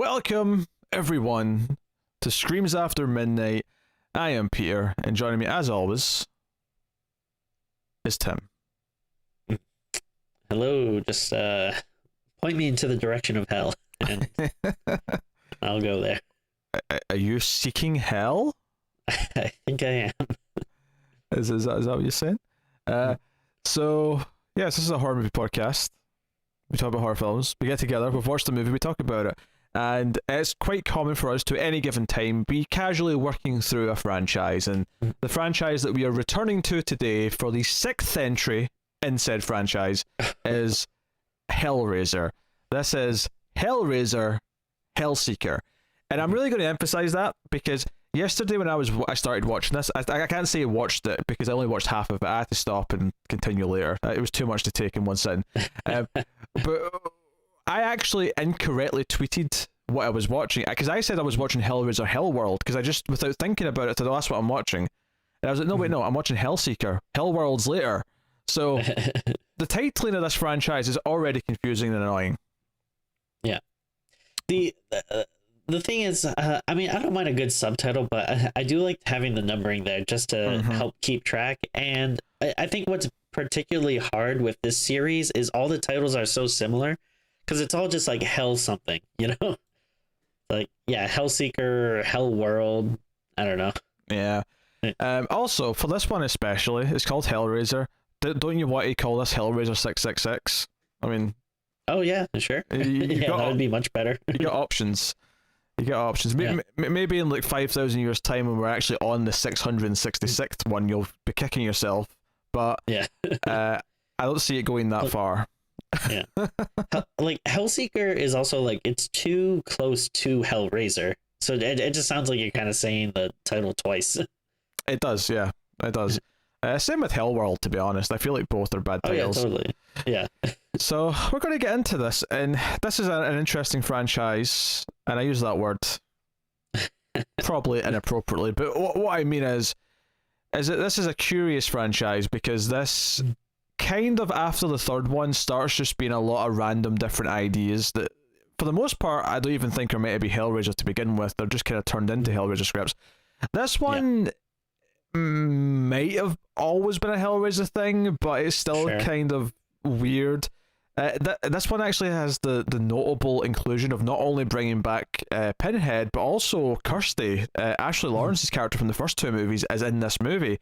Welcome, everyone, to Screams After Midnight. I am Peter, and joining me, as always, is Tim. Hello, just point me into the direction of hell, and I'll go there. Are you seeking hell? I think I am. Is that what you're saying? So, yes, this is a horror movie podcast. We talk about horror films. We get together, we've watched the movie, we talk about it. And it's quite common for us to, at any given time, be casually working through a franchise. And the franchise that we are returning to today for the 6th entry in said franchise is Hellraiser. This is Hellraiser Hellseeker. And I'm really going to emphasize that because yesterday when I started watching this, I can't say I watched it because I only watched half of it. I had to stop and continue later. It was too much to take in one sitting. But I actually incorrectly tweeted what I was watching because I said I was watching Hellraiser Hellworld because I just, without thinking about it, that's what I'm watching. And I was like, no, wait, no, I'm watching Hellseeker. Hellworld's later. So the titling of this franchise is already confusing and annoying. Yeah. The thing is, I mean, I don't mind a good subtitle, but I do like having the numbering there just to help keep track. And I think what's particularly hard with this series is all the titles are so similar because it's all just like hell something, you know? Like, yeah, Hellseeker, Hell World, I don't know. Yeah. Also, for this one especially, it's called Hellraiser. Don't you want to call this Hellraiser 666? I mean... Oh, yeah, sure. Yeah, that would be much better. You got options. Yeah. Maybe in like 5,000 years' time when we're actually on the 666th one, you'll be kicking yourself. But yeah. I don't see it going that far. Yeah. Like, Hellseeker is also like, it's too close to Hellraiser. So it just sounds like you're kind of saying the title twice. It does, yeah. It does. Same with Hellworld, to be honest. I feel like both are bad titles. Oh, yeah, totally. Yeah. So we're going to get into this, and this is an interesting franchise, and I use that word probably inappropriately, but what I mean is that this is a curious franchise because this kind of, after the third one, starts just being a lot of random different ideas that, for the most part, I don't even think are meant to be Hellraiser to begin with. They're just kind of turned into Hellraiser scripts. This one might have always been a Hellraiser thing, but it's still kind of weird. This one actually has the notable inclusion of not only bringing back Pinhead, but also Kirsty, Ashley Lawrence's character from the first two movies, is in this movie.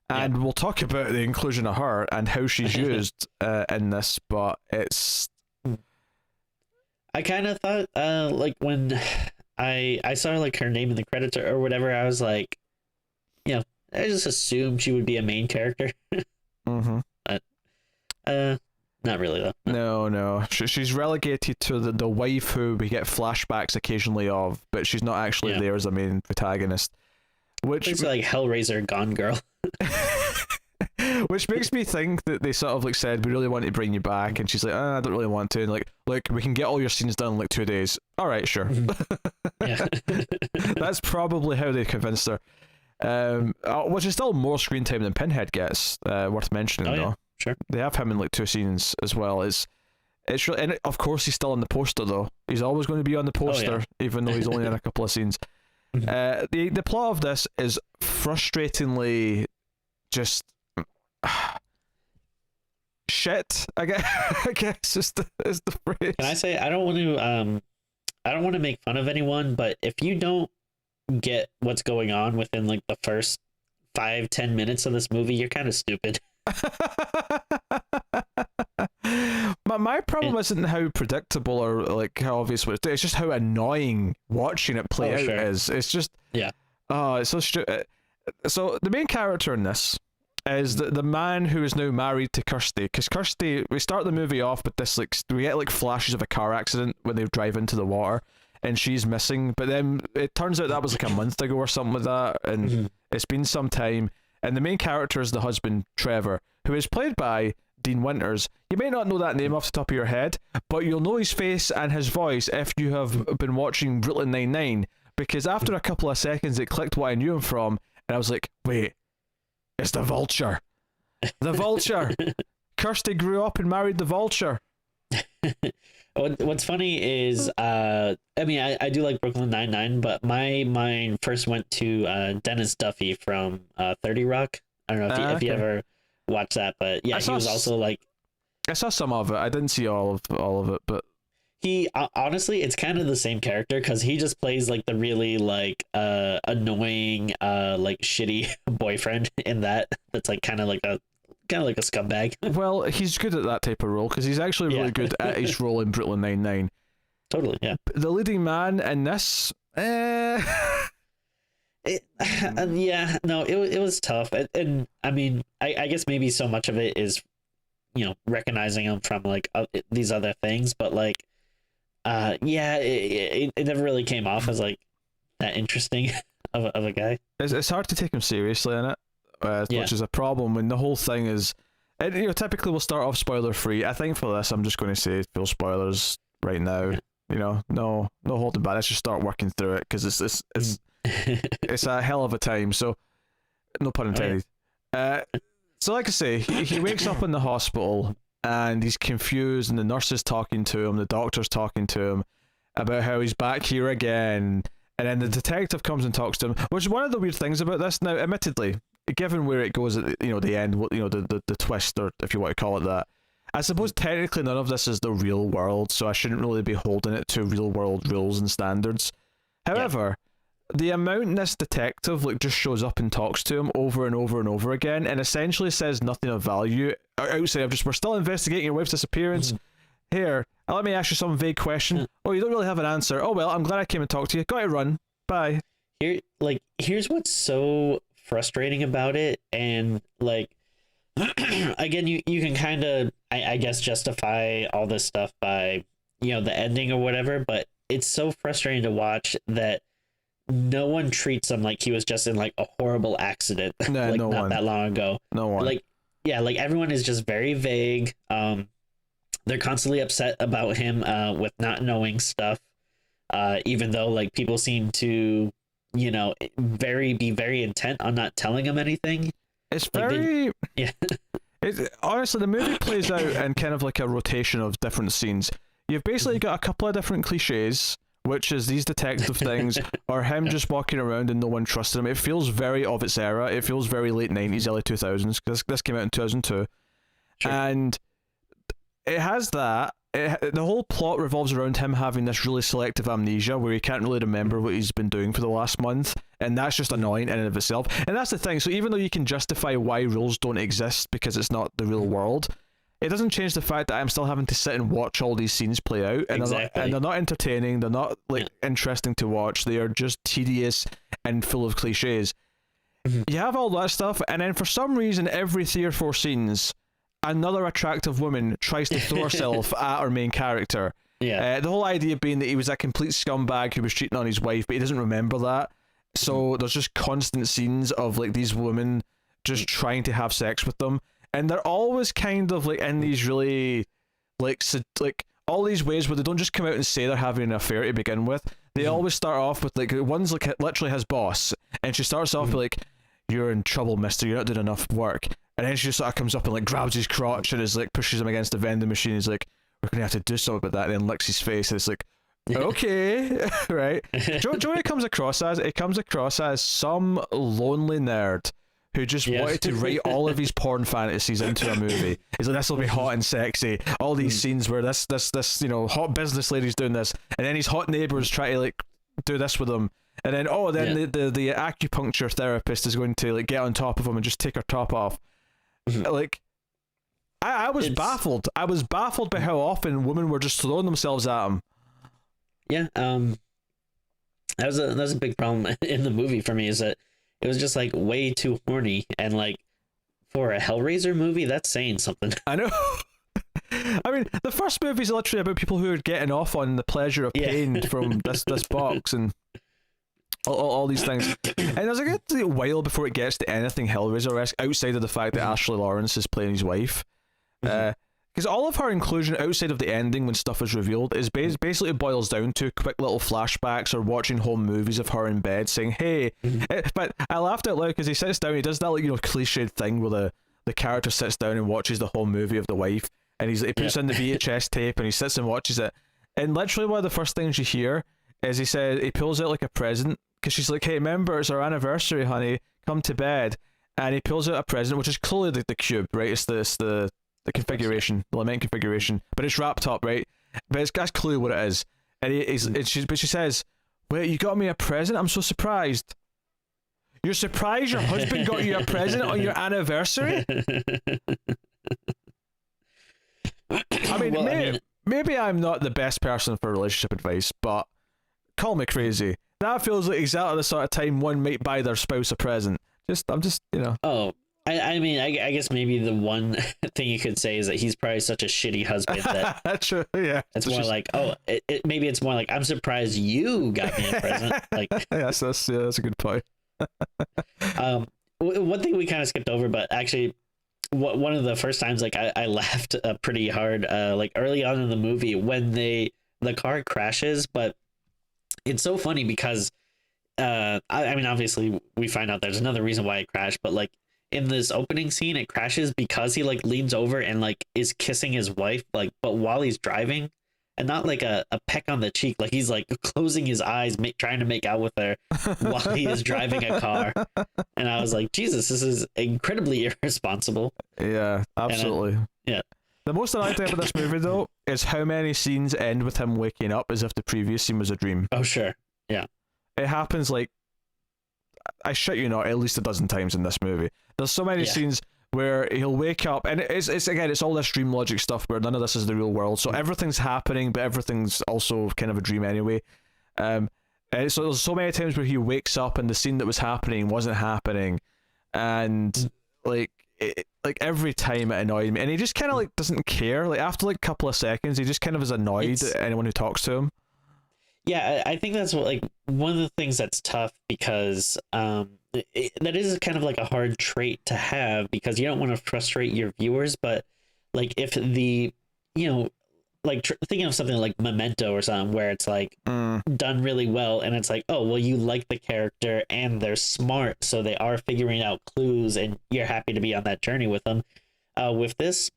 And we'll talk about the inclusion of her and how she's used in this, but it's... I kind of thought, like, when I saw, like, her name in the credits or whatever, I was like, you know, I just assumed she would be a main character. But, not really, though. No. She's relegated to the wife who we get flashbacks occasionally of, but she's not actually there as a main protagonist. Which it's like Hellraiser Gone Girl. Which makes me think that they sort of like said, we really want to bring you back, and she's like, I don't really want to, and like, look, we can get all your scenes done in like 2 days. All right, sure. Yeah. That's probably how they convinced her. Which is still more screen time than Pinhead gets, worth mentioning though. Sure. They have him in like 2 scenes as well. It's really, and of course he's still on the poster though. He's always going to be on the poster, even though he's only in a couple of scenes. The plot of this is frustratingly just shit. I guess is the phrase. Can I say I don't want to make fun of anyone, but if you don't get what's going on within like the first 5-10 minutes of this movie, you're kind of stupid. My problem isn't how predictable or like how obvious it's just how annoying watching it play out is. It's just it's so stupid. So the main character in this is the man who is now married to Kirsty, because Kirsty, we start the movie off with this, like, we get like flashes of a car accident when they drive into the water and she's missing, but then it turns out that was like a month ago or something like that, and it's been some time. And the main character is the husband, Trevor, who is played by Dean Winters. You may not know that name off the top of your head, but you'll know his face and his voice if you have been watching Brooklyn Nine-Nine, because after a couple of seconds it clicked what I knew him from, and I was like, wait, it's the Vulture. The Vulture! Kirsty grew up and married the Vulture. What's funny is, I mean, I do like Brooklyn Nine-Nine, but my mind first went to Dennis Duffy from 30 Rock. I don't know if you Okay. ever watched that, but yeah, he was also like, I saw some of it. I didn't see all of it, but he honestly, it's kind of the same character because he just plays like the really like annoying like shitty boyfriend in that. That's like kind of like a scumbag. well, he's good at that type of role because he's actually really Yeah. good at his role in Brooklyn Nine-Nine. Totally, yeah. The leading man in this, Yeah, no, it was tough, and I mean, I guess maybe so much of it is, recognizing him from like these other things, but like, yeah, it never really came off as like that interesting of a guy. it's hard to take him seriously in it, Yeah. which is a problem when the whole thing is. And, typically we'll start off spoiler free. I think for this, I'm just going to say full spoilers right now. No holding back. Let's just start working through it because it's a hell of a time. So, no pun intended. So, like I say, he wakes up in the hospital and he's confused, and the nurse is talking to him, the doctor's talking to him about how he's back here again, and then the detective comes and talks to him, which is one of the weird things about this. Now, admittedly, given where it goes at the end, the twist, or if you want to call it that, I suppose technically none of this is the real world, so I shouldn't really be holding it to real world rules and standards. However, the amount this detective just shows up and talks to him over and over and over again, and essentially says nothing of value outside of just, we're still investigating your wife's disappearance. Here, let me ask you some vague question. Oh, you don't really have an answer. Oh well, I'm glad I came and talked to you. Got to run. Bye. Here's what's so frustrating about it, and like, again, you can kind of, I guess, justify all this stuff by the ending or whatever, but it's so frustrating to watch that no one treats him like he was just in like a horrible accident No, like no not one. that long ago. No one. Like, yeah, like everyone is just very vague. They're constantly upset about him with not knowing stuff, even though like people seem to be very intent on not telling him anything. It's like very yeah. Honestly, the movie plays out in kind of like a rotation of different scenes. You've basically got a couple of different cliches, which is these detective things, or him just walking around and no one trusted him. It feels very of its era. It feels very late 90s, early 2000s, because this came out in 2002. Sure. And it has that. The whole plot revolves around him having this really selective amnesia where he can't really remember what he's been doing for the last month, and that's just annoying in and of itself. And that's the thing, so even though you can justify why rules don't exist because it's not the real world, it doesn't change the fact that I'm still having to sit and watch all these scenes play out, and Exactly. they're not entertaining, they're not interesting to watch, they are just tedious and full of cliches. You have all that stuff, and then for some reason every 3 or 4 scenes another attractive woman tries to throw herself at our main character. Yeah. The whole idea being that he was a complete scumbag who was cheating on his wife, but he doesn't remember that. So there's just constant scenes of like these women just trying to have sex with them, and they're always kind of like in these really like all these ways where they don't just come out and say they're having an affair to begin with. They always start off with like, one's like literally his boss, and she starts off with like, "You're in trouble, mister, you're not doing enough work." And then she just sort of comes up and like grabs his crotch and is like pushes him against the vending machine. He's like, "We're gonna have to do something about that." And then licks his face, and it's like, okay, right. Joey comes across as some lonely nerd who just wanted to write all of his porn fantasies into a movie. He's like, this will be hot and sexy. All these scenes where this hot business lady's doing this, and then his hot neighbors try to like do this with him. And then the acupuncture therapist is going to like get on top of him and just take her top off. Like, I was baffled. I was baffled by how often women were just throwing themselves at him. Yeah, that was a big problem in the movie for me, is that it was just like way too horny, and like for a Hellraiser movie, that's saying something. I know. I mean, the first movie is literally about people who are getting off on the pleasure of pain from this box and all these things. And there's a good while before it gets to anything Hellraiser-esque outside of the fact that Ashley Laurence is playing his wife. Because all of her inclusion outside of the ending when stuff is revealed is basically boils down to quick little flashbacks or watching home movies of her in bed saying, hey. But I laughed out loud because he sits down, he does that like cliched thing where the character sits down and watches the whole movie of the wife, and he puts in the VHS tape and he sits and watches it. And literally one of the first things you hear is he pulls out like a present, because she's like, hey, remember, it's our anniversary, honey, come to bed. And he pulls out a present, which is clearly the cube, right? It's the configuration, the lament configuration, but it's wrapped up, right? But that's clearly what it is. And she says, wait, you got me a present? I'm so surprised. You're surprised your husband got you a present on your anniversary? I mean, maybe I'm not the best person for relationship advice, but call me crazy. That feels like exactly the sort of time one might buy their spouse a present. I'm just, you know. Oh, I mean, I guess maybe the one thing you could say is that he's probably such a shitty husband that that's true. Yeah, it's more like, oh, maybe it's more like, I'm surprised you got me a present. Like, yes, that's a good point. One thing we kind of skipped over, but actually, one of the first times like I laughed pretty hard, like early on in the movie when the car crashes, but it's so funny because I mean, obviously we find out there's another reason why it crashed, but like in this opening scene, it crashes because he like leans over and like is kissing his wife, like, but while he's driving, and not like a peck on the cheek, like he's like closing his eyes, trying to make out with her while he is driving a car. And I was like, Jesus, this is incredibly irresponsible. Yeah, absolutely. Yeah. The most annoying thing about this movie, though, is how many scenes end with him waking up as if the previous scene was a dream. Oh, sure. Yeah. It happens like, I shit you not, at least a dozen times in this movie. There's so many scenes where he'll wake up, and it's all this dream logic stuff where none of this is the real world. So everything's happening, but everything's also kind of a dream anyway. And so there's so many times where he wakes up and the scene that was happening wasn't happening, and like every time it annoyed me, and he just kind of like doesn't care. Like after like a couple of seconds, he just kind of is annoyed at anyone who talks to him. Yeah, I think that's what, like, one of the things that's tough because that is kind of like a hard trait to have because you don't want to frustrate your viewers. But like if the, you know, like thinking of something like Memento or something where it's like done really well and it's like, oh, well, you like the character and they're smart, so they are figuring out clues and you're happy to be on that journey with them. With this,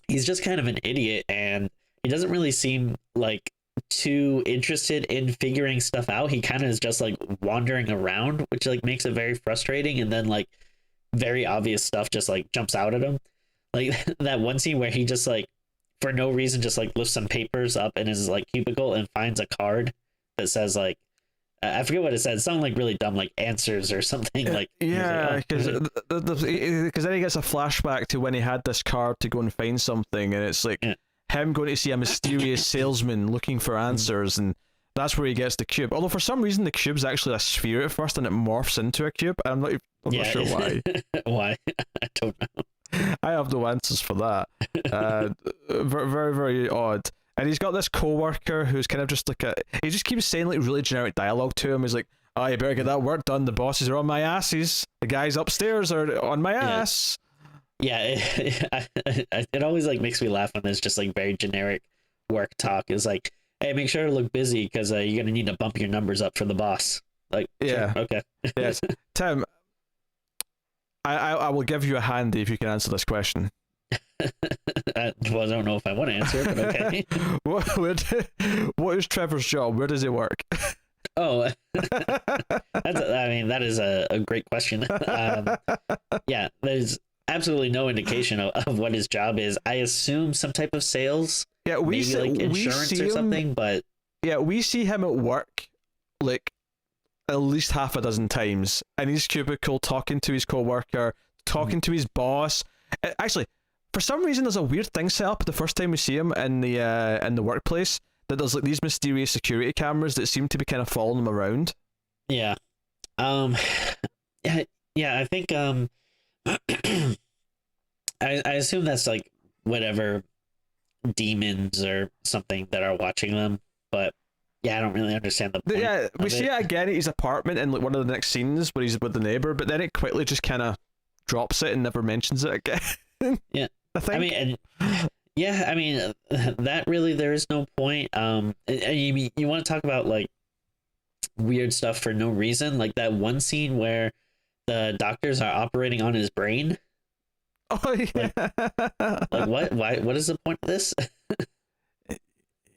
he's just kind of an idiot and he doesn't really seem like too interested in figuring stuff out. He kind of is just like wandering around, which like makes it very frustrating, and then like very obvious stuff just like jumps out at him, like that one scene where he just like for no reason just like lifts some papers up in his like cubicle and finds a card that says like I forget what it said, something like really dumb, like answers or something. Like yeah, because then he gets a flashback to when he had this card to go and find something, and it's like him going to see a mysterious salesman looking for answers, and that's where he gets the cube. Although for some reason the cube's actually a sphere at first, and it morphs into a cube. I'm not sure why. Why? I don't know. I have no answers for that. Very, very, very odd. And he's got this co-worker who's kind of just like he just keeps saying like really generic dialogue to him. He's like, oh, you better get that work done. The bosses are on my asses. The guys upstairs are on my ass. Yeah, it always like makes me laugh when there's just like very generic work talk. Is like, hey, make sure to look busy because you're gonna need to bump your numbers up for the boss. Like, yeah, sure, okay, yes, Tim. I will give you a handy if you can answer this question. Well, I don't know if I want to answer it, but okay. What is Trevor's job? Where does he work? Oh, that is a great question. Yeah, there's absolutely no indication of what his job is. I assume some type of sales. Yeah, maybe like insurance or something. But yeah, we see him at work like at least half a dozen times in his cubicle, talking to his co-worker, talking to his boss. Actually, for some reason, there's a weird thing set up the first time we see him in the workplace, that there's like these mysterious security cameras that seem to be kind of following him around. Yeah. Yeah, I think I assume that's like whatever demons or something that are watching them, but yeah, I don't really understand the point. Yeah, we see it again at his apartment in like one of the next scenes where he's with the neighbor, but then it quickly just kind of drops it and never mentions it again. Yeah, I think. I mean, that really there is no point. You want to talk about like weird stuff for no reason, like that one scene where the doctors are operating on his brain. Oh yeah. Like what? Why? What is the point of this?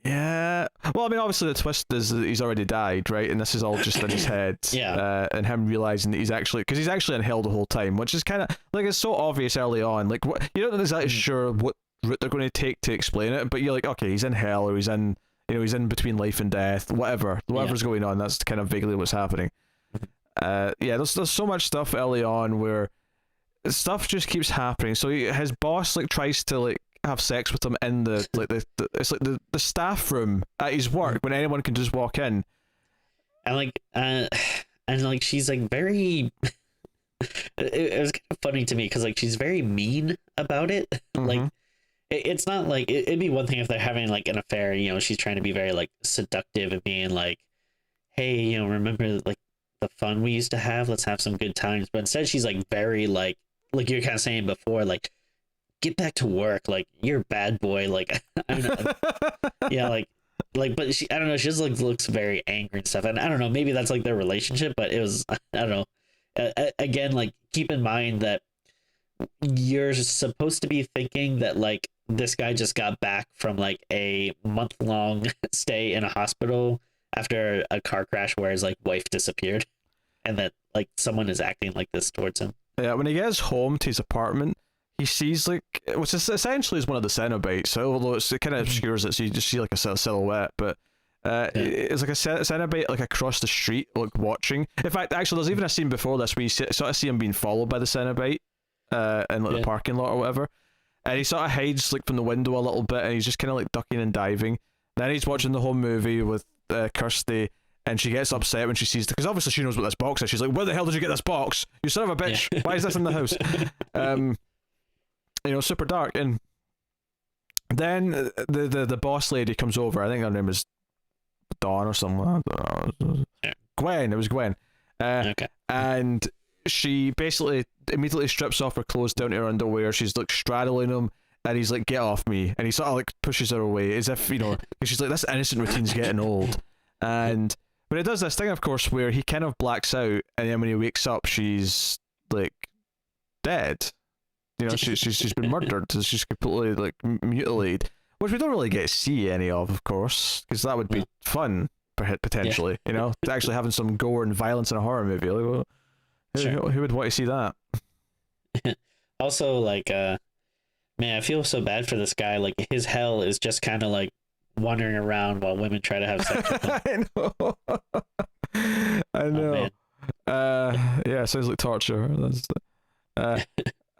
Yeah. Well, I mean, obviously the twist is that he's already died, right? And this is all just in his head. Yeah. And him realizing that because he's actually in hell the whole time, which is kind of like it's so obvious early on. Like, you're not exactly sure what route they're going to take to explain it, but you're like, okay, he's in hell, or he's in, he's in between life and death, whatever's going on. That's kind of vaguely what's happening. Yeah. There's so much stuff early on where stuff just keeps happening. So his boss like tries to like have sex with him in the it's like the staff room at his work when anyone can just walk in, and like she's like very it was kind of funny to me because like she's very mean about it. Like it's not like it'd be one thing if they're having like an affair, she's trying to be very like seductive and being like, hey, remember like the fun we used to have, let's have some good times. But instead she's like very like you're kind of saying before, like, get back to work, like you're a bad boy, like I don't know. Yeah, like but she, I don't know, she just like looks very angry and stuff, and I don't know, maybe that's like their relationship, but it was, I don't know. Again, like keep in mind that you're supposed to be thinking that like this guy just got back from like a month-long stay in a hospital after a car crash where his like wife disappeared, and that like someone is acting like this towards him. Yeah, when he gets home to his apartment, he sees like, which is essentially is one of the Cenobites, so although it kind of obscures it, so you just see like a silhouette, but it's like a Cenobite like across the street, like watching. In fact, actually, there's even a scene before this where you sort of see him being followed by the Cenobite in like the parking lot or whatever, and he sort of hides like from the window a little bit, and he's just kind of like ducking and diving. Then he's watching the whole movie with Kirsty, and she gets upset when she sees, because obviously she knows what this box is. She's like, where the hell did you get this box? You son of a bitch. Yeah. Why is this in the house? Super dark. And then the boss lady comes over. I think her name is Dawn or something. I don't know. Gwen. It was Gwen. Okay. And she basically immediately strips off her clothes down to her underwear. She's like straddling him, and he's like, get off me. And he sort of like pushes her away as if, because she's like, this innocent routine's getting old. But it does this thing, of course, where he kind of blacks out, and then when he wakes up, she's like dead. She's been murdered. So she's completely like mutilated, which we don't really get to see any of course, because that would be fun potentially. Actually having some gore and violence in a horror movie. Like, well, who would want to see that? Also, like, man, I feel so bad for this guy. Like, his hell is just kind of like wandering around while women try to have sex with him. I know. Yeah, sounds like torture.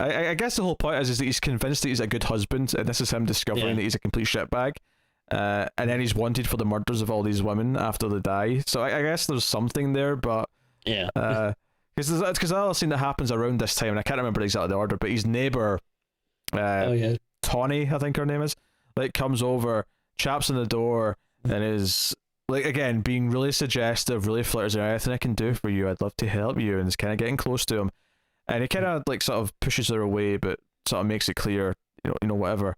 I guess the whole point is that he's convinced that he's a good husband, and this is him discovering that he's a complete shitbag, and then he's wanted for the murders of all these women after they die. So I guess there's something there, but because the other scene that happens around this time, and I can't remember exactly the order, but his neighbor, Tawny, I think her name is, like comes over, chaps on the door, and is like, again, being really suggestive, really flirts, anything I can do for you, I'd love to help you, and is kind of getting close to him. And he kind of like sort of pushes her away, but sort of makes it clear, whatever.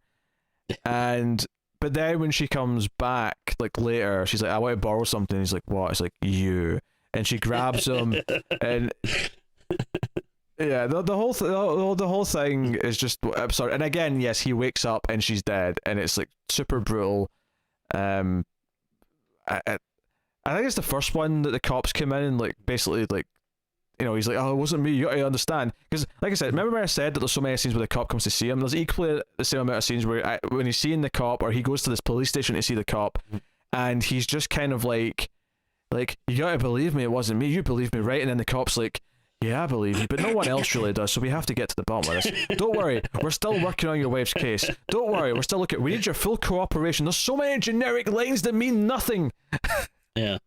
But then when she comes back, like later, she's like, I want to borrow something. He's like, what? It's like, you. And she grabs him, and yeah, the whole thing is just absurd. And again, yes, he wakes up and she's dead, and it's like super brutal. I think it's the first one that the cops came in and like basically like, he's like, oh, it wasn't me, you gotta understand. Because, like I said, remember when I said that there's so many scenes where the cop comes to see him? There's equally the same amount of scenes where when he's seeing the cop, or he goes to this police station to see the cop, and he's just kind of like, you gotta believe me, it wasn't me, you believe me, right? And then the cop's like, yeah, I believe you, but no one else really does, so we have to get to the bottom of this. Don't worry, we're still working on your wife's case. Don't worry, we're still looking, we need your full cooperation. There's so many generic lines that mean nothing. Yeah.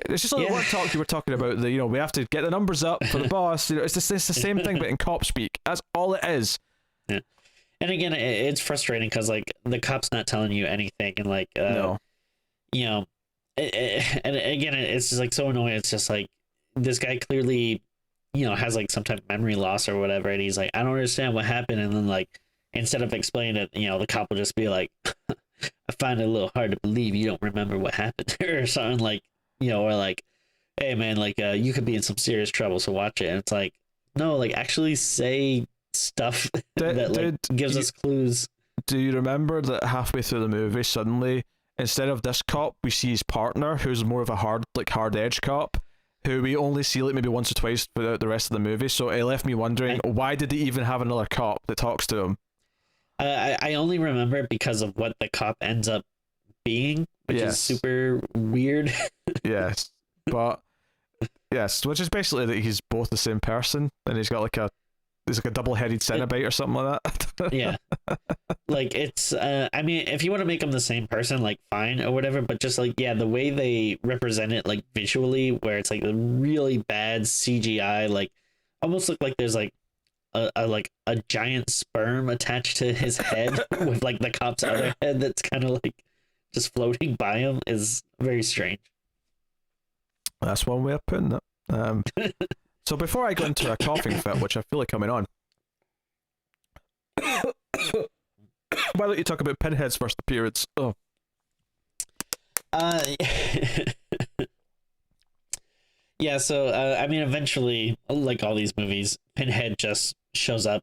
It's just like the work talk you were talking about. We have to get the numbers up for the boss. It's the same thing, but in cop speak. That's all it is. Yeah. And again, it's frustrating because like the cop's not telling you anything, and like no. And again, it's just like so annoying. It's just like this guy clearly, has like some type of memory loss or whatever, and he's like, I don't understand what happened, and then like instead of explaining it, the cop will just be like, I find it a little hard to believe you don't remember what happened or something like. Or like, hey man, like you could be in some serious trouble, so watch it. And it's like, no, like actually say stuff that like gives us clues. Do you remember that halfway through the movie, suddenly, instead of this cop, we see his partner, who's more of a hard edge cop, who we only see like maybe once or twice throughout the rest of the movie. So it left me wondering, why did they even have another cop that talks to him? I only remember it because of what the cop ends up being, which is super weird. Yes, but yes, which is basically that he's both the same person, and he's like a double-headed Cenobite or something like that. Yeah, like it's I mean, if you want to make them the same person, like fine or whatever, but just like the way they represent it, like visually, where it's like a really bad CGI, like almost look like there's like a giant sperm attached to his head with like the cop's other head that's kind of like just floating by him, is very strange. That's one way of putting it. So before I go into a coughing fit, which I feel like coming on, why don't you talk about Pinhead's first appearance? Oh. Yeah, so I mean, eventually, like all these movies, Pinhead just shows up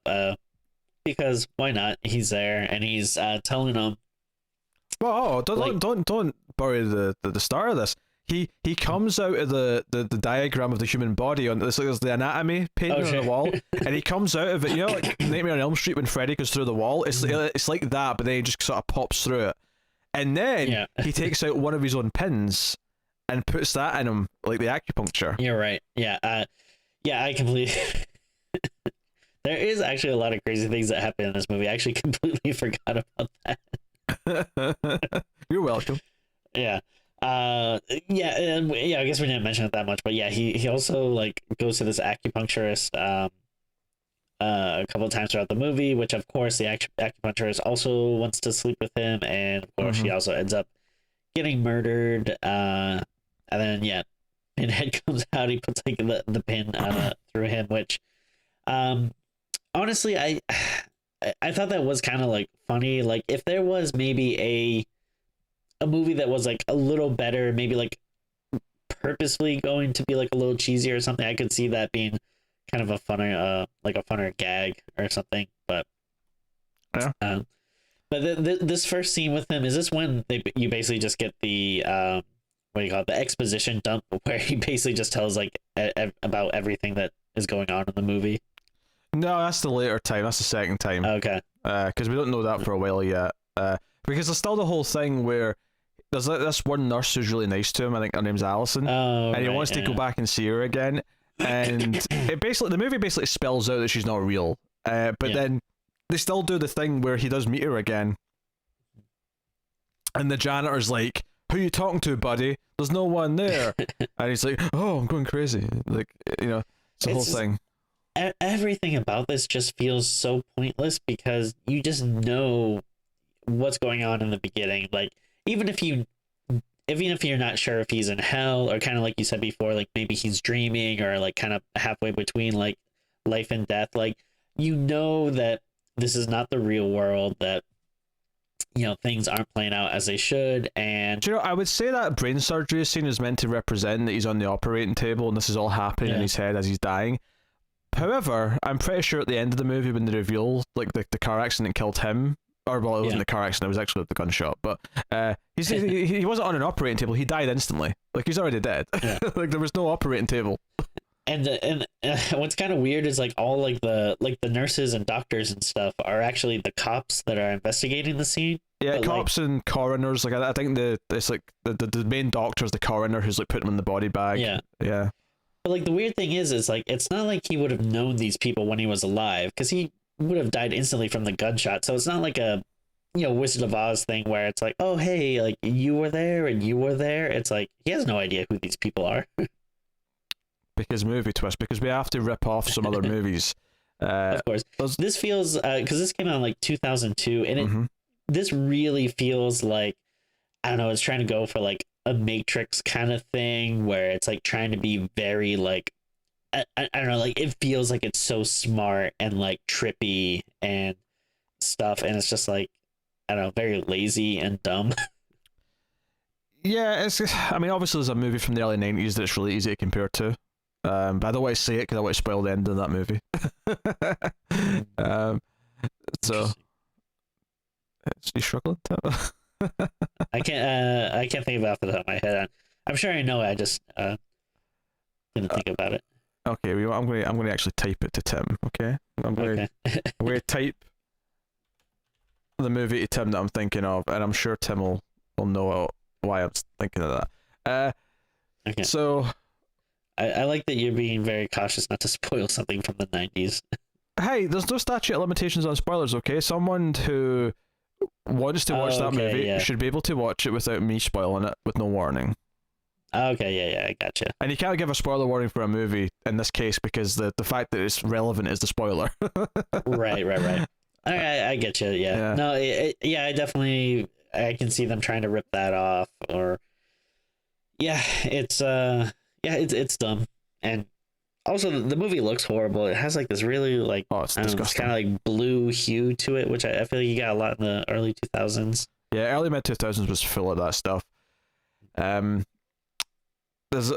because why not? He's there and he's telling them. Oh, don't bury the start of this. He comes out of the diagram of the human body on this. There's the anatomy painting on the wall, and he comes out of it. You know, like Nightmare on Elm Street when Freddy goes through the wall. It's like that, but then he just sort of pops through it, and then he takes out one of his own pins and puts that in him, like the acupuncture. You're right. Yeah. I completely. There is actually a lot of crazy things that happen in this movie. I actually completely forgot about that. You're welcome. Yeah. I guess we didn't mention it that much, but yeah, he also like goes to this acupuncturist a couple of times throughout the movie, which of course the acupuncturist also wants to sleep with him, and of course she also ends up getting murdered. And then Pinhead comes out, he puts like the pin through him, which honestly I thought that was kind of like funny. Like if there was maybe a movie that was like a little better, maybe like purposefully going to be like a little cheesy or something, I could see that being kind of a funner gag or something. But this first scene with him, is this when you basically just get the what do you call it, the exposition dump, where he basically just tells like about everything that is going on in the movie? No, that's the later time. That's the second time. Okay. Because we don't know that for a while yet. Because there's still the whole thing where there's this one nurse who's really nice to him. I think her name's Allison, and he wants to go back and see her again. And the movie basically spells out that she's not real. But then they still do the thing where he does meet her again, and the janitor's like, "Who you talking to, buddy? There's no one there." And he's like, "Oh, I'm going crazy." Like, you know, it's the whole thing. Everything about this just feels so pointless because you just know what's going on in the beginning. Like even if you're not sure if he's in hell, or kind of like you said before, like maybe he's dreaming, or like kind of halfway between like life and death, like you know that this is not the real world, that things aren't playing out as they should. And I would say that brain surgery scene is meant to represent that he's on the operating table and this is all happening in his head as he's dying. However, I'm pretty sure at the end of the movie, when they reveal like the car accident killed him, or well, it wasn't the car accident, it was actually the gunshot, but he wasn't on an operating table. He died instantly. Like he's already dead. Yeah. Like there was no operating table. And what's kind of weird is like all like the nurses and doctors and stuff are actually the cops that are investigating the scene. Yeah, cops and coroners. Like I think it's like the main doctor's the coroner who's like putting him in the body bag. Yeah. But like the weird thing is like it's not like he would have known these people when he was alive, because he would have died instantly from the gunshot. So it's not like a Wizard of Oz thing where it's like, oh hey, like you were there and you were there. It's like he has no idea who these people are. Because movie twist, because we have to rip off some other movies. Of course. This feels because this came out in like 2002, and this really feels like, I don't know, it's trying to go for like a Matrix kind of thing, where it's like trying to be very like, I don't know, like it feels like it's so smart and like trippy and stuff, and it's just like, I don't know, very lazy and dumb. Yeah, I mean, obviously there's a movie from the early 90s that it's really easy to compare to. But I don't want to say it because I want to spoil the end of that movie. So you struggling? I can't think of it off the top of my head. I'm sure I know it. I just didn't think about it. Okay, I'm going to actually type it to Tim. Okay, I'm going to type the movie to Tim that I'm thinking of, and I'm sure Tim will know why I'm thinking of that. Okay. So I like that you're being very cautious not to spoil something from the 90s. Hey, there's no statute of limitations on spoilers, okay? Someone who wants to watch that movie should be able to watch it without me spoiling it with no warning. Okay, yeah, I gotcha. And you can't give a spoiler warning for a movie in this case because the fact that it's relevant is the spoiler. Right. I get you. Yeah. No, I can see them trying to rip that off, or it's dumb. And also the movie looks horrible. It has like this really like it's disgusting. Kind of like blue hue to it, which I feel like you got a lot in the early 2000s. Yeah, early mid 2000s was full of that stuff. Because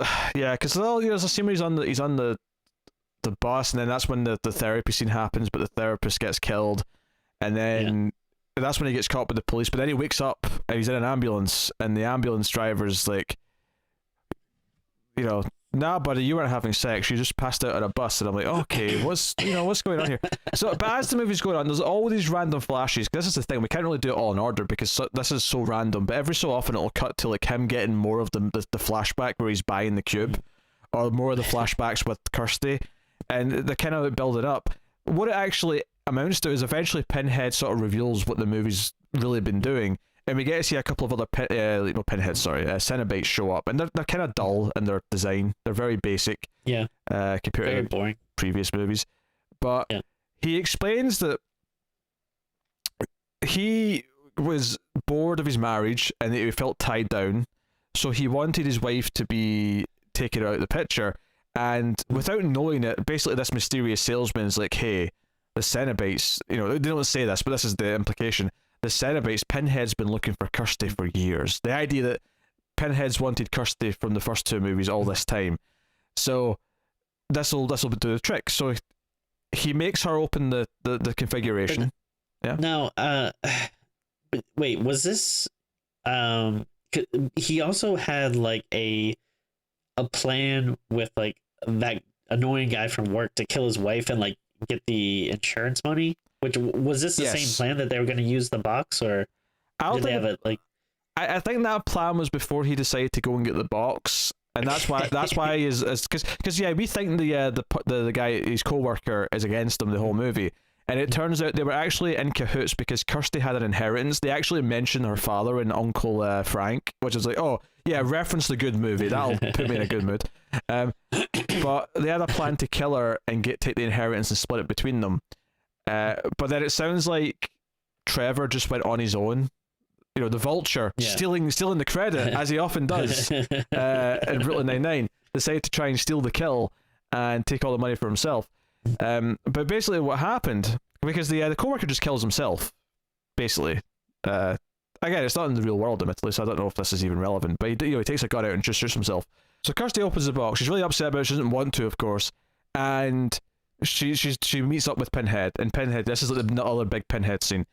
there's a scene where he's on the bus, and then that's when the therapy scene happens, but the therapist gets killed, and then that's when he gets caught by the police. But then he wakes up and he's in an ambulance, and the ambulance driver's like, nah, buddy, you weren't having sex. You just passed out on a bus. And I'm like, okay, what's going on here? So, but as the movie's going on, there's all these random flashes. This is the thing, we can't really do it all in order because this is so random. But every so often, it'll cut to like him getting more of the flashback where he's buying the cube, or more of the flashbacks with Kirsty, and they kind of build it up. What it actually amounts to is eventually Pinhead sort of reveals what the movie's really been doing. And we get to see a couple of other Cenobites show up, and they're kind of dull in their design. They're very basic. Yeah. Compared very to boring previous movies. But he explains that he was bored of his marriage and that he felt tied down, so he wanted his wife to be taken out of the picture. And without knowing it, basically this mysterious salesman's like, hey, the Cenobites, they don't say this, but this is the implication. The Cenobites, Pinhead's been looking for Kirsty for years. The idea that Pinhead's wanted Kirsty from the first two movies all this time. So this'll do the trick. So he makes her open the configuration. Now, wait, was this he also had like a plan with like that annoying guy from work to kill his wife and like get the insurance money? Which was this the same plan that they were going to use the box, or did they have it like? I think that plan was before he decided to go and get the box, and that's why he is because we think the guy, his co-worker, is against him the whole movie, and it turns out they were actually in cahoots because Kirsty had an inheritance. They actually mention her father and Uncle Frank, which is like, oh yeah, reference the good movie, that'll put me in a good mood. But they had a plan to kill her and take the inheritance and split it between them. But then it sounds like Trevor just went on his own. The Vulture, stealing the credit, as he often does in Brooklyn Nine-Nine, decided to try and steal the kill and take all the money for himself. But basically what happened, because the co-worker just kills himself, basically. Again, it's not in the real world, admittedly, so I don't know if this is even relevant, but he takes a gun out and just shoots himself. So Kirsty opens the box. She's really upset about it. She doesn't want to, of course. And she meets up with Pinhead, and Pinhead, this is like the other big Pinhead scene,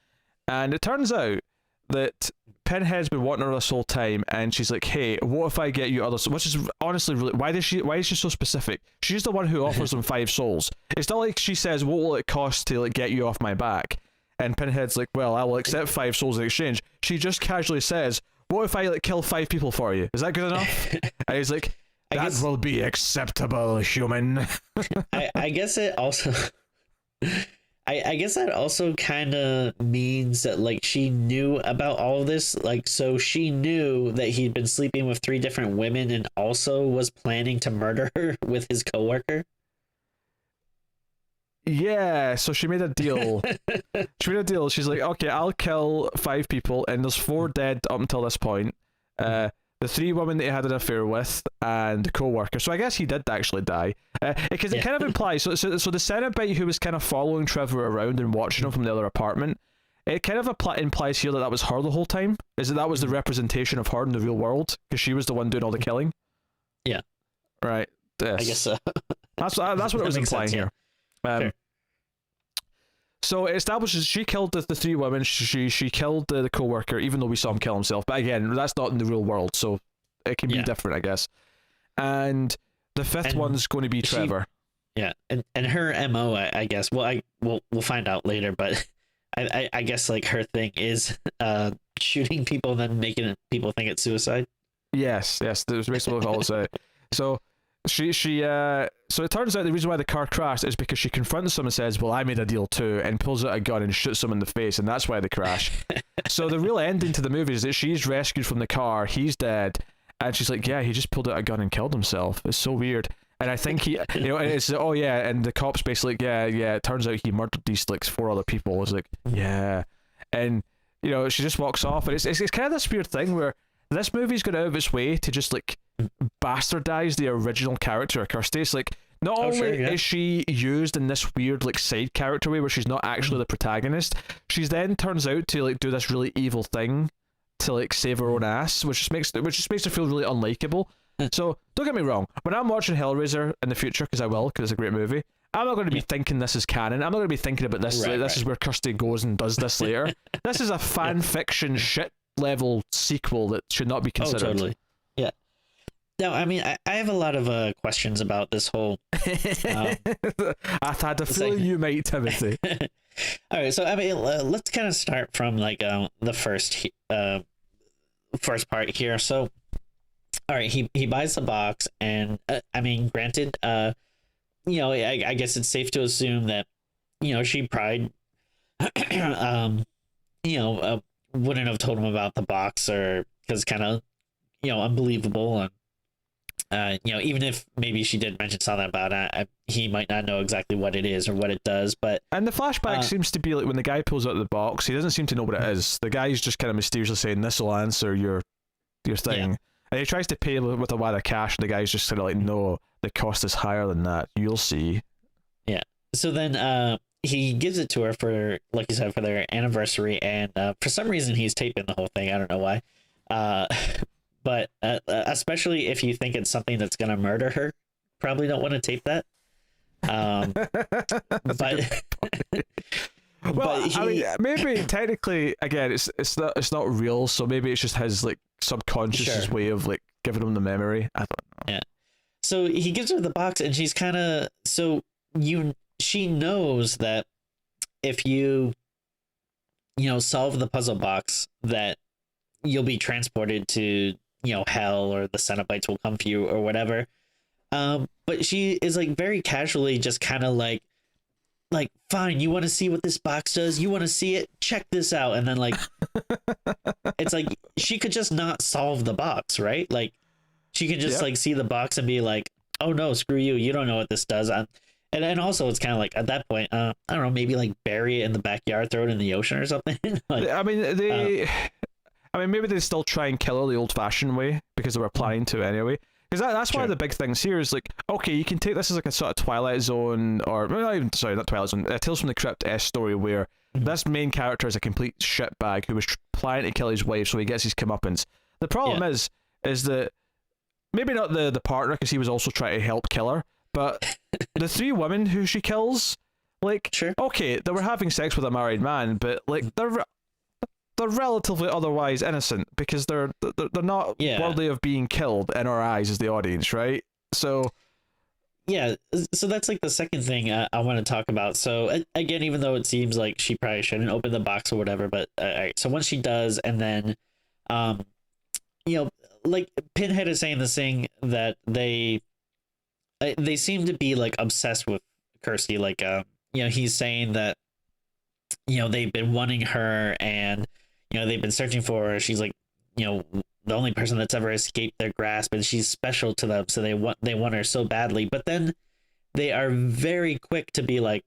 and it turns out that Pinhead's been wanting her this whole time, and she's like, hey, what if I get you other souls? Which is honestly really, why is she so specific? She's the one who offers them 5 souls. It's not like she says, what will it cost to like get you off my back? And Pinhead's like, well, I will accept 5 souls in exchange. She just casually says, what if I like kill 5 people for you? Is that good enough? And he's like, that will be acceptable, human. I guess it also I guess that also kind of means that like she knew about all of this, like, so she knew that he'd been sleeping with 3 different women and also was planning to murder her with his coworker. Yeah, so she made a deal. She's like, okay, I'll kill 5 people, and there's 4 dead up until this point. The 3 women that he had an affair with, and the co-worker. So I guess he did actually die. Because it kind of implies, so the Cenobite who was kind of following Trevor around and watching him from the other apartment, it kind of implies here that was her the whole time. Is that was the representation of her in the real world? Because she was the one doing all the killing? Yeah. Right. Yes. I guess so. That's what it was That makes implying sense, here. Sure. So it establishes she killed the three women. She killed the co-worker, even though we saw him kill himself. But again, that's not in the real world, so it can be different, I guess. And the fifth one's going to be Trevor. Yeah, and her MO, I guess. Well, we'll find out later, but I guess like her thing is shooting people and then making people think it's suicide. Yes, there's basically what I'll say. So so it turns out the reason why the car crashed is because she confronts someone and says, "Well, I made a deal too," and pulls out a gun and shoots him in the face, and that's why they crash. So the real ending to the movie is that she's rescued from the car, he's dead, and she's like, "Yeah, he just pulled out a gun and killed himself." It's so weird. And I think he, and it's, oh yeah, and the cop's basically like, yeah, it turns out he murdered these like 4 other people. It's like, yeah, and she just walks off, and it's kind of this weird thing where this movie's going out of its way to just like bastardize the original character of Kirsty. It's like, not only is she used in this weird like side character way where she's not actually the protagonist, she's then turns out to like do this really evil thing to like save her own ass, which just makes her feel really unlikable. So don't get me wrong, when I'm watching Hellraiser in the future, because I will, because it's a great movie, I'm not going to be thinking this is canon. I'm not going to be thinking about this. This is where Kirsty goes and does this later. This is a fan fiction shit level sequel that should not be considered. Oh, totally. Yeah. No, I mean, I have a lot of questions about this whole. I had a feeling you might, Timothy. All right, so I mean, let's kind of start from like the first part here. So, all right, he buys the box, and I mean, granted, I guess it's safe to assume that she probably wouldn't have told him about the box, or because kind of unbelievable, and even if maybe she did mention something about it, he might not know exactly what it is or what it does. But and the flashback seems to be like when the guy pulls out the box, he doesn't seem to know what it is. The guy's just kind of mysteriously saying, "This will answer your thing." And he tries to pay with a wad of cash, and the guy's just sort of like, "No, the cost is higher than that. You'll see." Yeah. So then he gives it to her for, like you said, for their anniversary, and for some reason he's taping the whole thing. I don't know why. But especially if you think it's something that's going to murder her, probably don't want to tape that. But well, I mean, maybe technically, again, it's not real, so maybe it's just his like subconscious way of like giving him the memory. I don't know. Yeah. So he gives her the box, and she's kind of she knows that if you solve the puzzle box, that you'll be transported to hell, or the Cenobites will come for you or whatever. But she is like very casually just kind of like fine, you want to see what this box does, you want to see it, check this out. And then like it's like she could just not solve the box, right? Like she could just like see the box and be like, oh no, screw you, you don't know what this does. And also it's kind of like at that point, I don't know, maybe like bury it in the backyard, throw it in the ocean or something. Like, I mean, maybe they still try and kill her the old-fashioned way because they were planning to anyway. Because that's one of the big things here is like, okay, you can take this as like a sort of Twilight Zone, or not Twilight Zone, Tales from the Crypt story where this main character is a complete shitbag who was planning to kill his wife, so he gets his comeuppance. The problem is that maybe not the partner, because he was also trying to help kill her, but the 3 women who she kills, like, okay, they were having sex with a married man, but like they're relatively otherwise innocent because they're not worthy of being killed in our eyes as the audience, right? So so that's like the second thing I want to talk about. So again, even though it seems like she probably shouldn't open the box or whatever, but all right, so once she does, and then like Pinhead is saying this thing that they seem to be like obsessed with Kirsty, like he's saying that they've been wanting her, and they've been searching for her. She's like the only person that's ever escaped their grasp, and she's special to them, so they want her so badly. But then they are very quick to be like,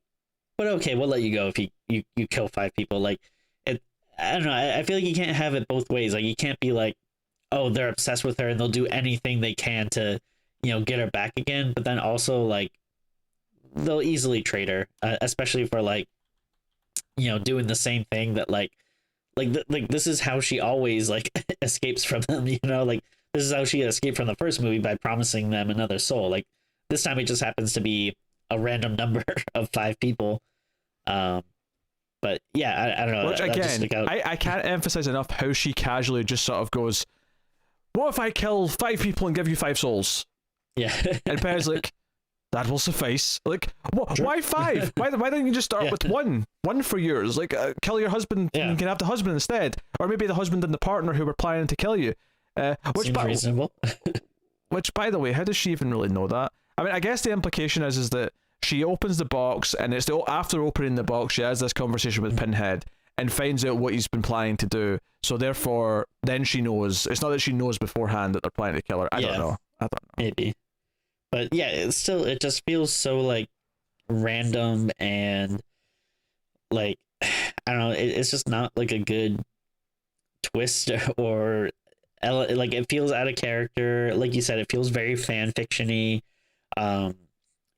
but okay, we'll let you go if you kill 5 people. Like, I don't know, I feel like you can't have it both ways. Like, you can't be like, oh, they're obsessed with her and they'll do anything they can to get her back again, but then also like they'll easily trade her, especially for like doing the same thing that like this is how she always like escapes from them. Like this is how she escaped from the first movie, by promising them another soul. Like This time it just happens to be a random number of 5 people. But yeah, I don't know. Which again, I can't emphasize enough how she casually just sort of goes, "What if I kill 5 people and give you 5 souls?" Yeah. And Pen's like, "That will suffice." Like, why 5? Why don't you just start with 1? 1 for yours. Like, kill your husband and you can have the husband instead. Or maybe the husband and the partner who were planning to kill you. Seems reasonable. Which, by the way, how does she even really know that? I mean, I guess the implication is that she opens the box, and it's after opening the box, she has this conversation with Pinhead and finds out what he's been planning to do. So therefore, then she knows. It's not that she knows beforehand that they're planning to kill her. I don't know. Maybe. But yeah, it just feels so like random and like, I don't know. It's just not like a good twist or like it feels out of character. Like you said, it feels very fan fiction-y.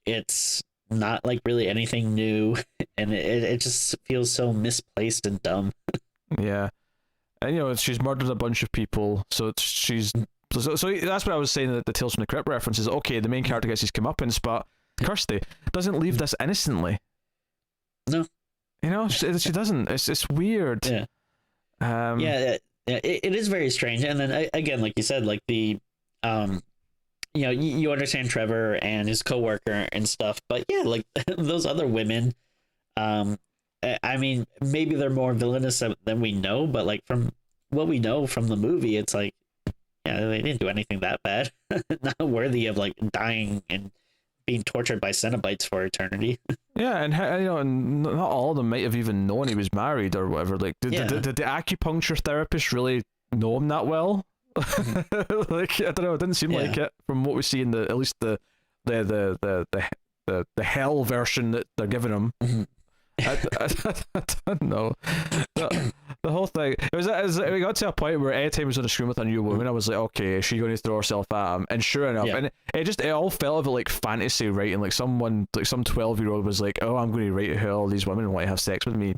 It's not like really anything new, and it just feels so misplaced and dumb. Yeah, and she's murdered a bunch of people, so she's so that's what I was saying, that the Tales from the Crypt reference is okay. The main character gets his comeuppance, but Kirsty doesn't leave this innocently. No, she doesn't. It's weird. Yeah. It is very strange, and then again, like you said, like the you understand Trevor and his coworker and stuff, but yeah, like those other women, I mean, maybe they're more villainous than we know, but like from what we know from the movie, it's like, yeah, they didn't do anything that bad. Not worthy of like dying and being tortured by Cenobites for eternity. Yeah, and and not all of them might have even known he was married or whatever. Like, did the acupuncture therapist really know him that well? Like, I don't know. It didn't seem like it from what we see in at least the hell version that they're giving him. Mm-hmm. I don't know. The whole thing. We got to a point where anytime he was on the screen with a new woman, I was like, okay, is she going to throw herself at him? And sure enough, and it all felt of it like fantasy writing. Like some 12-year-old was like, oh, I'm going to write how all these women want to have sex with me.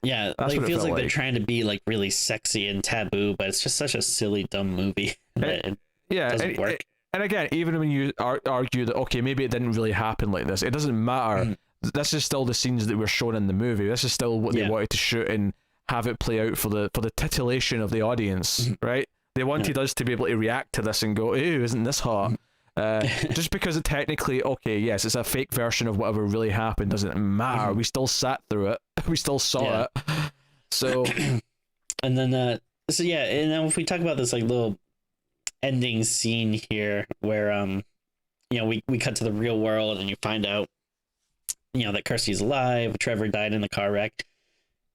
Yeah, like it feels like they're trying to be like really sexy and taboo, but it's just such a silly, dumb movie. It doesn't work. And again, even when you argue that okay, maybe it didn't really happen like this, it doesn't matter. Mm. This is still the scenes that were shown in the movie. This is still what they wanted to shoot and have it play out for the titillation of the audience, right? They wanted us to be able to react to this and go, ew, isn't this hot? Just because it technically, okay, yes, it's a fake version of whatever really happened, doesn't matter. We still sat through it. We still saw it. So, and then, and then if we talk about this like little ending scene here, where we cut to the real world and you find out, that Kirsty's alive, Trevor died in the car wreck,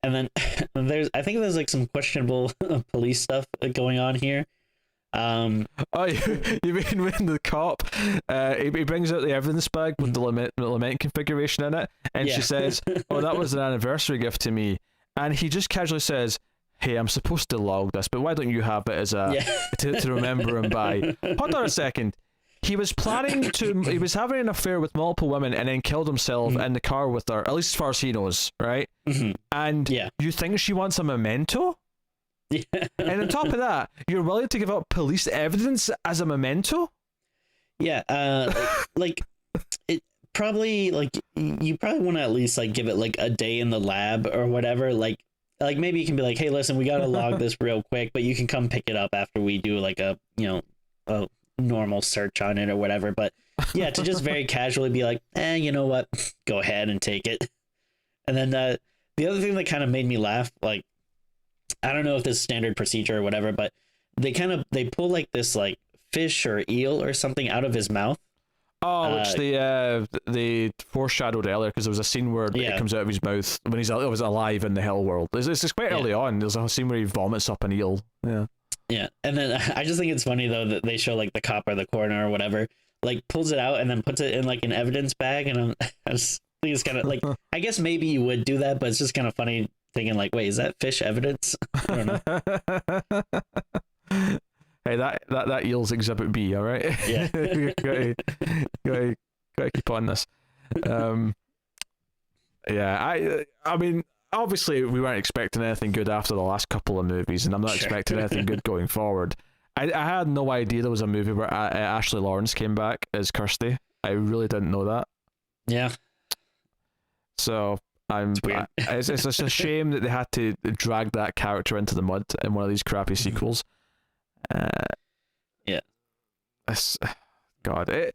and then I think there's like some questionable police stuff going on here. Oh, you mean when the cop he brings out the evidence bag with the lament configuration in it, and she says, oh, that was an anniversary gift to me, and he just casually says, hey, I'm supposed to log this, but why don't you have it as a to remember him by? Hold on a second. He was he was having an affair with multiple women and then killed himself in the car with her, at least as far as he knows, right? And you think she wants a memento? And on top of that, you're willing to give up police evidence as a memento? Yeah, like it probably, like, you probably want to at least like give it like a day in the lab or whatever. Like maybe you can be like, hey, listen, we gotta log this real quick, but you can come pick it up after we do like a normal search on it or whatever. But yeah, to just very casually be like, you know what, go ahead and take it. And then the other thing that kind of made me laugh, like, I don't know if this is standard procedure or whatever, but they pull like this like fish or eel or something out of his mouth. Oh, which they foreshadowed earlier, because there was a scene where it comes out of his mouth when he was alive in the hell world. It's quite early on. There's a scene where he vomits up an eel. Yeah, and then I just think it's funny though that they show like the cop or the coroner or whatever like pulls it out and then puts it in like an evidence bag, and I just think it's kind of like, I guess maybe you would do that, but it's just kind of funny thinking like, wait, is that fish evidence? I don't know. Hey, that eel's exhibit B, all right? Yeah. gotta keep on this. I mean, obviously we weren't expecting anything good after the last couple of movies, and I'm not expecting anything good going forward. I had no idea there was a movie where Ashley Laurence came back as Kirsty. I really didn't know that. Yeah. So It's weird. it's just a shame that they had to drag that character into the mud in one of these crappy sequels. Yeah. God, at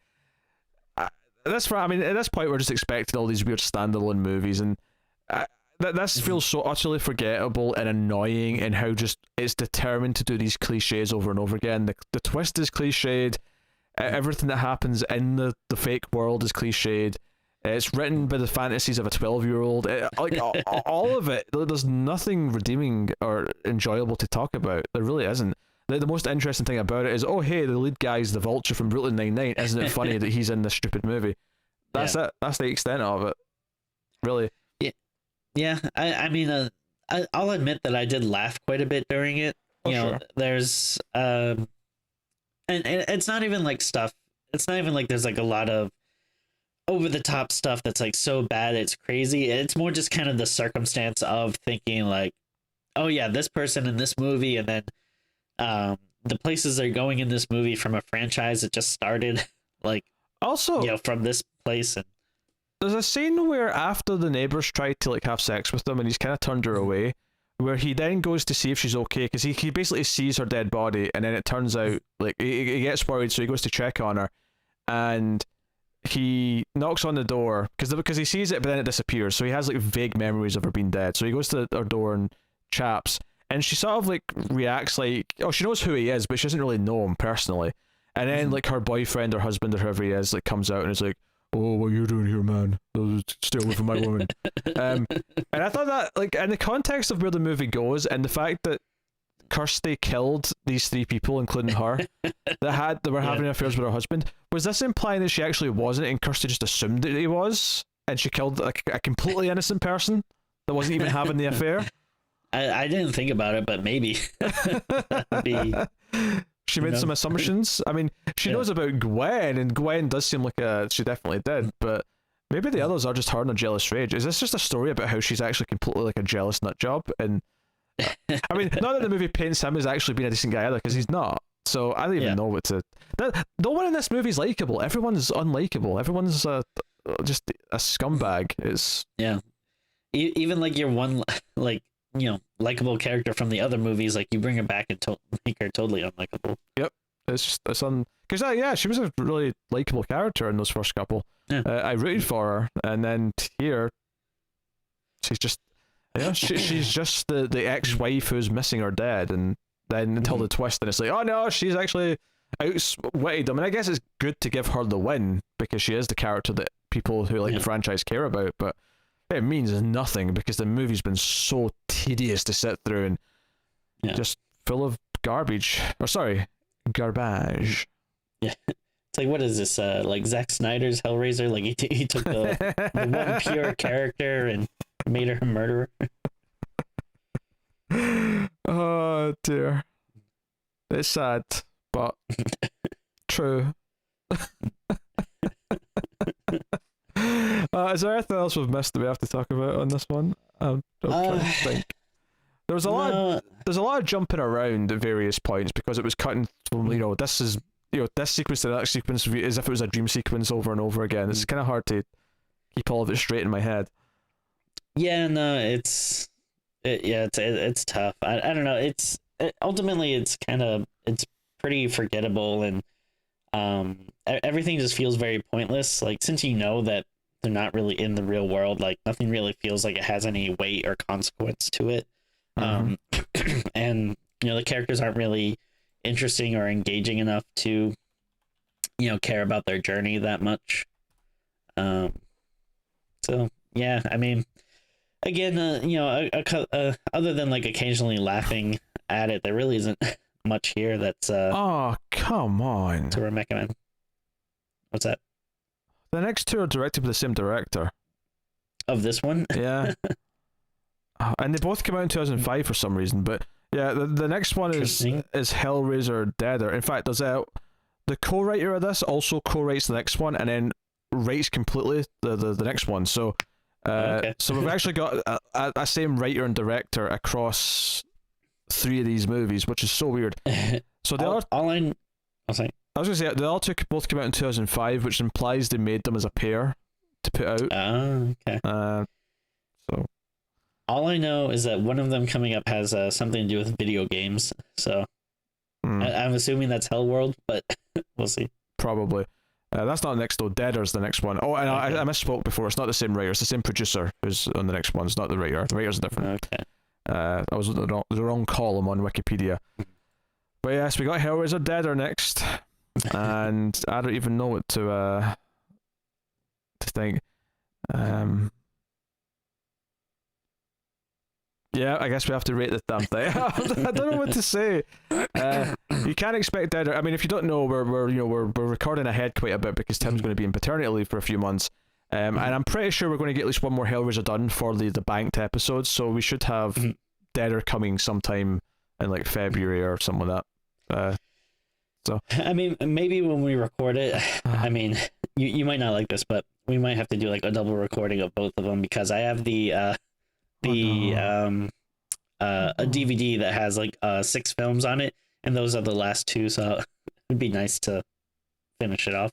this point we're just expecting all these weird standalone movies, and this feels so utterly forgettable and annoying, in how just it's determined to do these cliches over and over again. The twist is cliched. Everything that happens in the fake world is cliched. It's written by the fantasies of a 12-year-old. Like all of it. There's nothing redeeming or enjoyable to talk about. There really isn't. The most interesting thing about it is, oh hey, the lead guy is the Vulture from Brooklyn Nine-Nine. Isn't it funny that he's in this stupid movie? That's it. That's the extent of it. Really. Yeah. I mean, I'll admit that I did laugh quite a bit during it. You know, sure. there's and it's not even like stuff. It's not even like there's like a lot of over the top stuff that's like so bad it's crazy. It's more just kind of the circumstance of thinking like, oh yeah, this person in this movie, and then the places they're going in this movie from a franchise that just started, like, Also, you know, from this place. And there's a scene where after the neighbors tried to like have sex with them and he's kind of turned her away, where he then goes to see if she's okay, because he basically sees her dead body, and then it turns out like he gets worried, so he goes to check on her, and he knocks on the door because he sees it, but then it disappears, so he has like vague memories of her being dead. So he goes to her door and chaps, and she sort of like reacts like, oh, she knows who he is, but she doesn't really know him personally. And then like her boyfriend or husband or whoever he is like comes out and is like, oh, what are you doing here, man? Stay away from my woman. And I thought that, like, in the context of where the movie goes and the fact that Kirsty killed these three people, including her, that were having affairs with her husband, was this implying that she actually wasn't, and Kirsty just assumed that he was, and she killed like a completely innocent person that wasn't even having the affair? I didn't think about it, but maybe. That'd be, she made some assumptions. I mean, she knows about Gwen, and Gwen does seem like she definitely did, but maybe the others are just her in a jealous rage. Is this just a story about how she's actually completely like a jealous nut job? And I mean, not that the movie paints him as actually being a decent guy either, because he's not. So I don't even know what to. No one in this movie is likable. Everyone's unlikable. Everyone's just a scumbag. It's even like your one like, you know, likable character from the other movies, like you bring her back and make her totally unlikable. Yep, it's because she was a really likable character in those first couple. I rooted for her, and then here she's just she's just the ex-wife who's missing her dad, and then until the twist, and it's like, oh no, she's actually outwitted them. And I guess it's good to give her the win because she is the character that people who like the franchise care about, but it means nothing because the movie's been so tedious to sit through and just full of garbage. Or sorry, garbage. Yeah. It's like, what is this? Like Zack Snyder's Hellraiser? Like he took the one pure character and made her a murderer. Oh dear. It's sad, but true. Is there anything else we've missed that we have to talk about on this one? I'm trying to think. There's a lot of jumping around at various points because it was cutting from this sequence to that sequence as if it was a dream sequence over and over again. It's kind of hard to keep all of it straight in my head. Yeah, no, it's tough. I don't know. Ultimately it's pretty forgettable, and everything just feels very pointless. Like, since you know that they're not really in the real world, like nothing really feels like it has any weight or consequence to it. And the characters aren't really interesting or engaging enough to care about their journey that much. So yeah, I mean, again, other than like occasionally laughing at it, there really isn't much here that's oh, come on, to recommend. What's that? The next two are directed by the same director of this one. Yeah. And they both came out in 2005 for some reason, but yeah, the next one is Hellraiser Deader. In fact, there's the co-writer of this also co-writes the next one and then writes completely the next one. So so we've actually got a same writer and director across three of these movies, which is so weird. So the other, I'll say. I was gonna say the other two both came out in 2005, which implies they made them as a pair to put out. Okay. So all I know is that one of them coming up has something to do with video games. So I'm assuming that's Hellworld, but we'll see. Probably. That's not next though. Deader's the next one. Oh, and I misspoke before. It's not the same writer. It's the same producer who's on the next one. It's not the writer. The writer's different. Okay. I was the wrong column on Wikipedia. But yes, we got Hellraiser Deader next, and I don't even know what to think. Yeah, I guess we have to rate this damn thing. I don't know what to say. You can't expect Deader. I mean, if you don't know, we're recording ahead quite a bit because Tim's going to be in paternity leave for a few months. And I'm pretty sure we're going to get at least one more Hellraiser done for the banked episodes, so we should have Deader coming sometime in like February or something like that. So I mean, maybe when we record it, I mean, you might not like this, but we might have to do like a double recording of both of them because I have a DVD that has like 6 films on it, and those are the last 2, so it'd be nice to finish it off.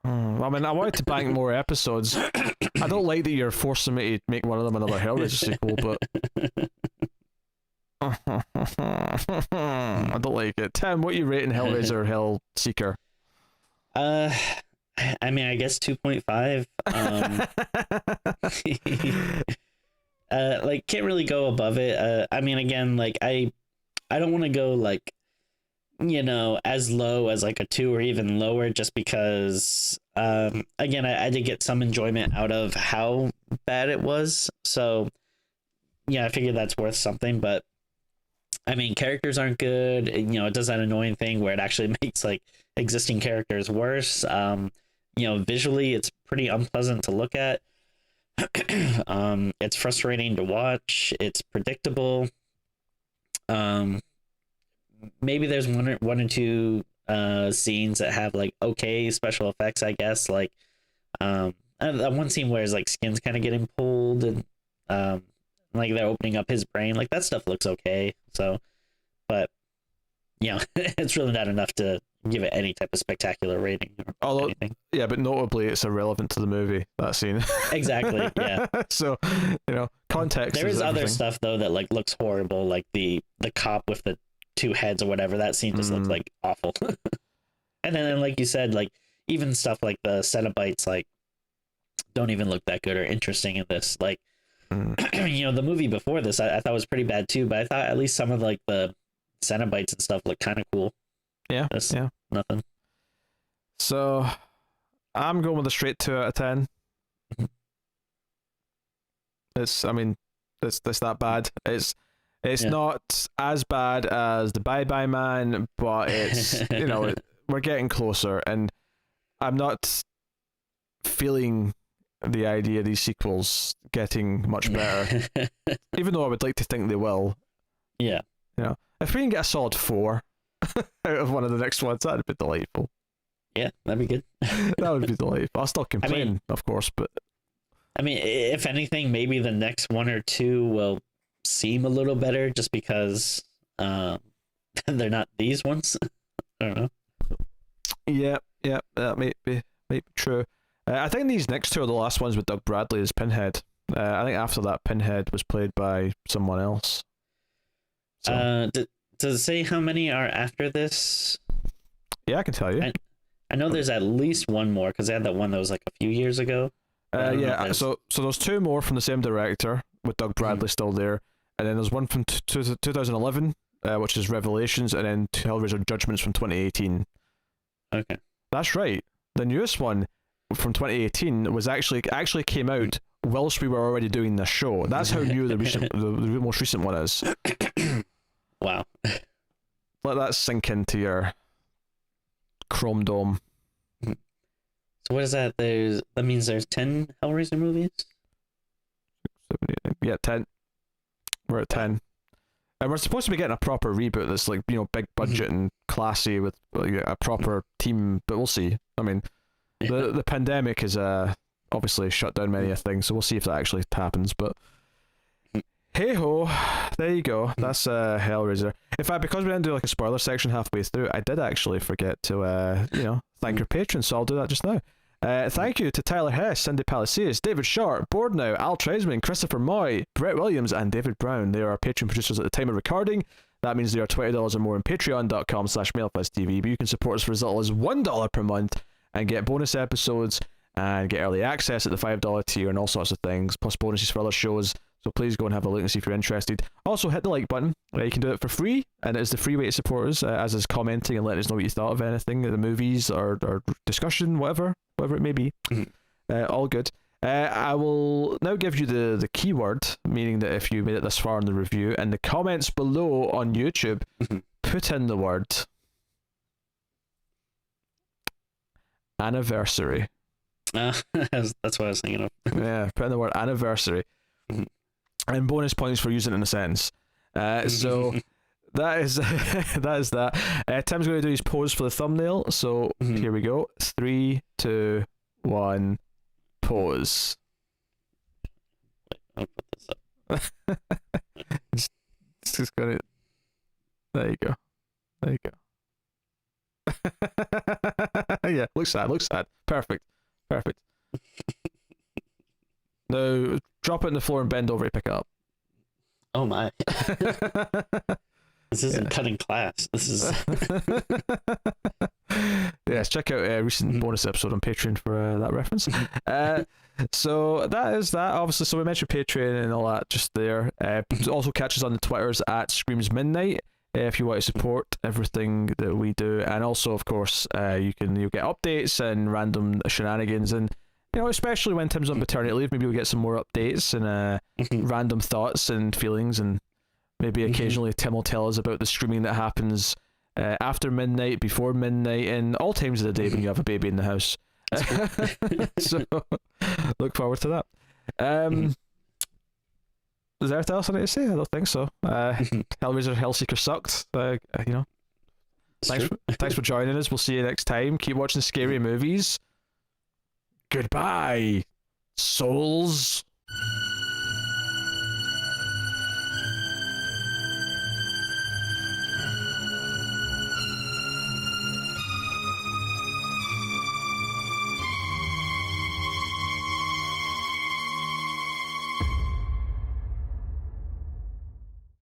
I mean, I wanted to bank more episodes. I don't like that you're forcing me to make one of them another Hellraiser sequel, but I don't like it. Tim, what are you rating Hellraiser Hellseeker? I mean, I guess 2.5. Like, can't really go above it. I mean, again, like I don't want to go like, you know, as low as like a 2 or even lower, just because again, I did get some enjoyment out of how bad it was, so yeah, I figured that's worth something. But I mean, characters aren't good, you know, it does that annoying thing where it actually makes like existing characters worse. You know, visually it's pretty unpleasant to look at. It's frustrating to watch, it's predictable. Maybe there's one or two scenes that have like okay special effects, I guess, like that one scene where his like skin's kind of getting pulled, and like they're opening up his brain, like that stuff looks okay. So, but you know, it's really not enough to give it any type of spectacular rating or anything. Yeah, but notably it's irrelevant to the movie, that scene. Exactly, yeah. So, you know, context. There is everything. other stuff though that like looks horrible, like the cop with the 2 heads or whatever. That scene just looks like awful. And then like you said, like even stuff like the Cenobites like don't even look that good or interesting in this. Like you know, the movie before this I thought was pretty bad too, but I thought at least some of like the Cenobites and stuff looked kind of cool. Yeah, yeah, nothing. So I'm going with a straight 2 out of 10. I mean, it's that bad. It's not as bad as the Bye Bye Man, but it's you know, we're getting closer, and I'm not feeling the idea of these sequels getting much better. Even though I would like to think they will. Yeah. You know, if we can get a solid 4 out of one of the next ones, that'd be delightful. Yeah, that'd be good. That would be delightful. I'll still complain, I mean, of course, but I mean, if anything, maybe the next 1 or 2 will seem a little better, just because they're not these ones. I don't know. Yeah, that might be true. I think these next 2 are the last ones with Doug Bradley as Pinhead. I think after that, Pinhead was played by someone else. So. Does it say how many are after this? Yeah, I can tell you. I know there's at least one more, because they had that one that was like a few years ago. Yeah, so there's 2 more from the same director with Doug Bradley still there, and then there's one from 2011, which is Revelations, and then Hellraiser Judgments from 2018. Okay, that's right. The newest one from 2018 was actually came out whilst we were already doing this show. That's how new the most recent one is. Wow. Let that sink into your Chrome Dome. So what is that? That means there's 10 Hellraiser movies? Yeah, 10. We're at 10. And we're supposed to be getting a proper reboot that's like, you know, big budget and classy with like, a proper team, but we'll see. I mean, the pandemic has obviously shut down many a thing, so we'll see if that actually happens. But hey ho, there you go. That's Hellraiser. In fact, because we didn't do like a spoiler section halfway through, I did actually forget to thank your patrons, so I'll do that just now. Thank you to Tyler Hess, Cindy Palacios, David Sharp, Board Now, Al Tresman, Christopher Moy, Brett Williams, and David Brown. They are our Patreon producers at the time of recording. That means they are $20 or more on patreon.com/MailFestTV, but you can support us for as little as $1 per month and get bonus episodes and get early access at the $5 tier and all sorts of things, plus bonuses for other shows. So please go and have a look and see if you're interested. Also, hit the like button. You can do it for free, and it is the free way to support us, as is commenting and letting us know what you thought of anything, the movies or discussion, whatever it may be. All good. I will now give you the keyword, meaning that if you made it this far in the review, in the comments below on YouTube, put in the word anniversary. That's what I was thinking of. Yeah, put in the word anniversary. And bonus points for using it in a sentence. So that is that. Tim's going to do his pose for the thumbnail. So here we go. 3, 2, 1, pose. I'll put this up. Just got it. There you go. Yeah, looks sad. Perfect. Now drop it on the floor and bend over to pick it up. Oh my. This isn't cutting class. This is yes, check out a recent bonus episode on Patreon for that reference. So that is that, obviously. So we mentioned Patreon and all that just there. Also catch us on the Twitters at Screams Midnight if you want to support everything that we do, and also of course you'll get updates and random shenanigans, and especially when Tim's on paternity leave, maybe we'll get some more updates and random thoughts and feelings, and maybe occasionally Tim will tell us about the streaming that happens after midnight, before midnight, and all times of the day when you have a baby in the house. So look forward to that. Is there anything else I need to say? I don't think so. Hellraiser Hellseeker sucked. Thanks for joining us. We'll see you next time. Keep watching scary movies. Goodbye, souls.